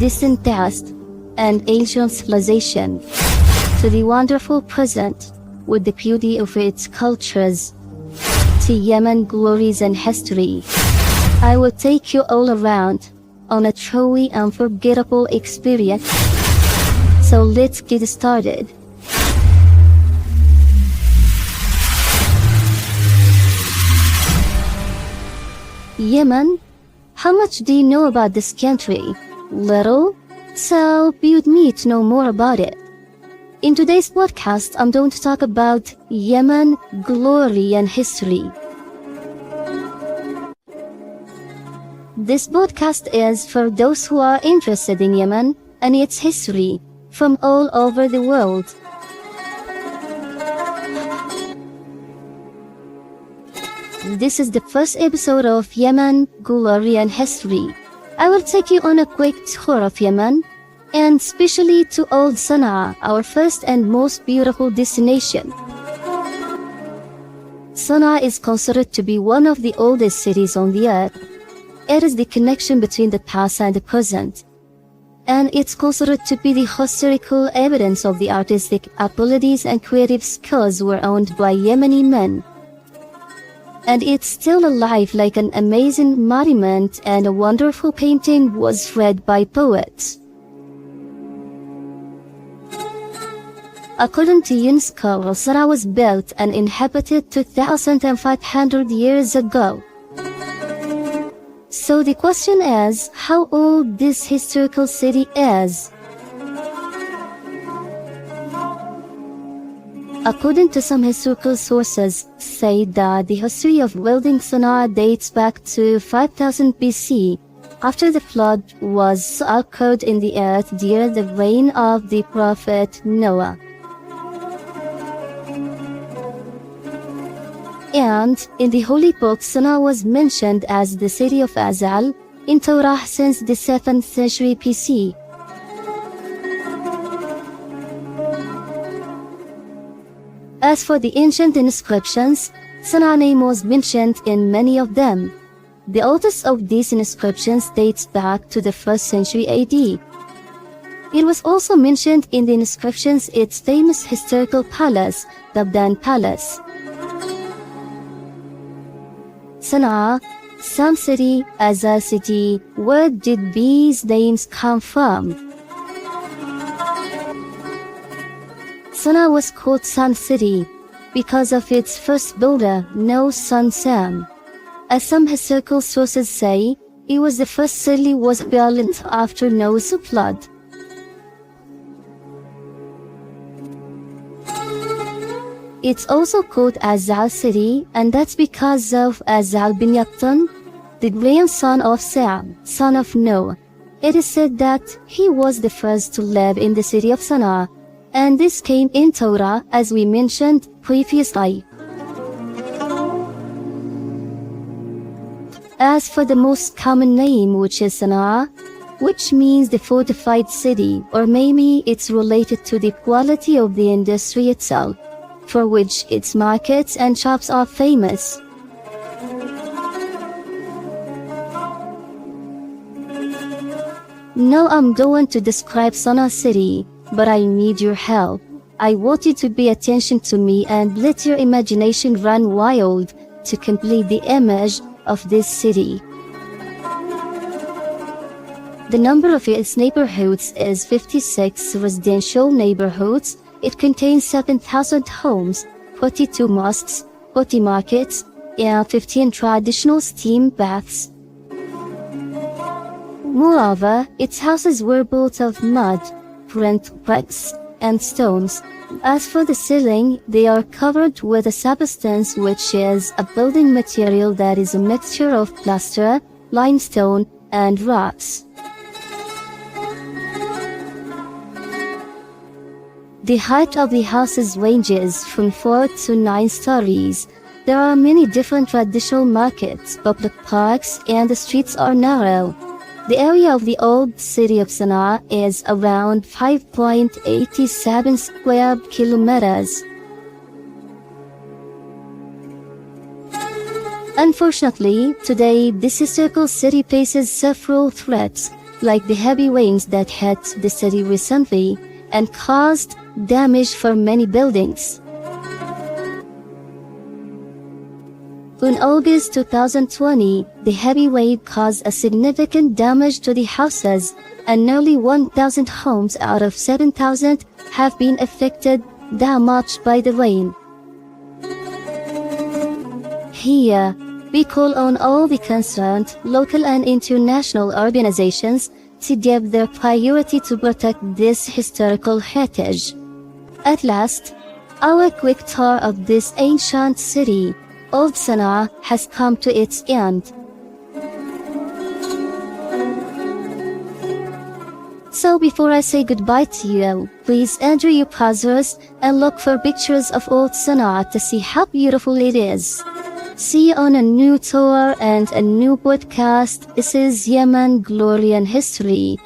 distant past and ancient civilization, to the wonderful present with the beauty of its cultures, to Yemen glories and history. I will take you all around on a truly unforgettable experience. So let's get started. Yemen? How much do you know about this country? Little? So be with me to know more about it. In today's podcast, I'm going to talk about Yemen, glory and history. This podcast is for those who are interested in Yemen and its history from all over the world. This is the first episode of Yemen, glory and history. I will take you on a quick tour of Yemen, and especially to Old Sanaa, our first and most beautiful destination. Sanaa is considered to be one of the oldest cities on the earth. It is the connection between the past and the present, and it's considered to be the historical evidence of the artistic abilities and creative skills were owned by Yemeni men. And it's still alive like an amazing monument, and a wonderful painting was read by poets. According to UNESCO, Sanaa was built and inhabited 2,500 years ago. So the question is, how old this historical city is? According to some historical sources, say that the history of building Sanaa dates back to 5000 BC, after the flood was occurred in the earth during the reign of the prophet Noah. And in the holy book, Sanaa was mentioned as the city of Azal in Torah since the 7th century BC. As for the ancient inscriptions, Sanaa name was mentioned in many of them. The oldest of these inscriptions dates back to the 1st century AD. It was also mentioned in the inscriptions its famous historical palace, the Abdan Palace. Sanaa, Sam City, Azal City, where did these names come from? Sanaa was called Sun City because of its first builder, Noah's son Sam. As some historical sources say, it was the first city was built after Noah's flood. It's also called Azal City, and that's because of Azal bin Yaqtan, the grandson of Sam, son of Noah. It is said that he was the first to live in the city of Sanaa, and this came in Torah as we mentioned previously. As for the most common name, which is Sanaa, which means the fortified city, or maybe it's related to the quality of the industry itself, for which its markets and shops are famous. Now I'm going to describe Sanaa city, but I need your help. I want you to pay attention to me and let your imagination run wild to complete the image of this city. The number of its neighborhoods is 56 residential neighborhoods. It contains 7,000 homes, 42 mosques, 40 markets, and 15 traditional steam baths. Moreover, its houses were built of mud, burnt bricks, and stones. As for the ceiling, they are covered with a substance which is a building material that is a mixture of plaster, limestone, and rocks. The height of the houses ranges from 4 to 9 stories. There are many different traditional markets, public parks, and the streets are narrow. The area of the old city of Sanaa is around 5.87 square kilometers. Unfortunately, today this historical city faces several threats like the heavy rains that hit the city recently and caused damage for many buildings. In August 2020, the heavy rain caused a significant damage to the houses, and nearly 1,000 homes out of 7,000 have been affected that much by the rain. Here, we call on all the concerned local and international organizations to give their priority to protect this historical heritage. At last, our quick tour of this ancient city, Old Sanaa, has come to its end. So before I say goodbye to you, please enjoy your browsers and look for pictures of Old Sanaa to see how beautiful it is. See you on a new tour and a new podcast. This is Yemen, Glory and History.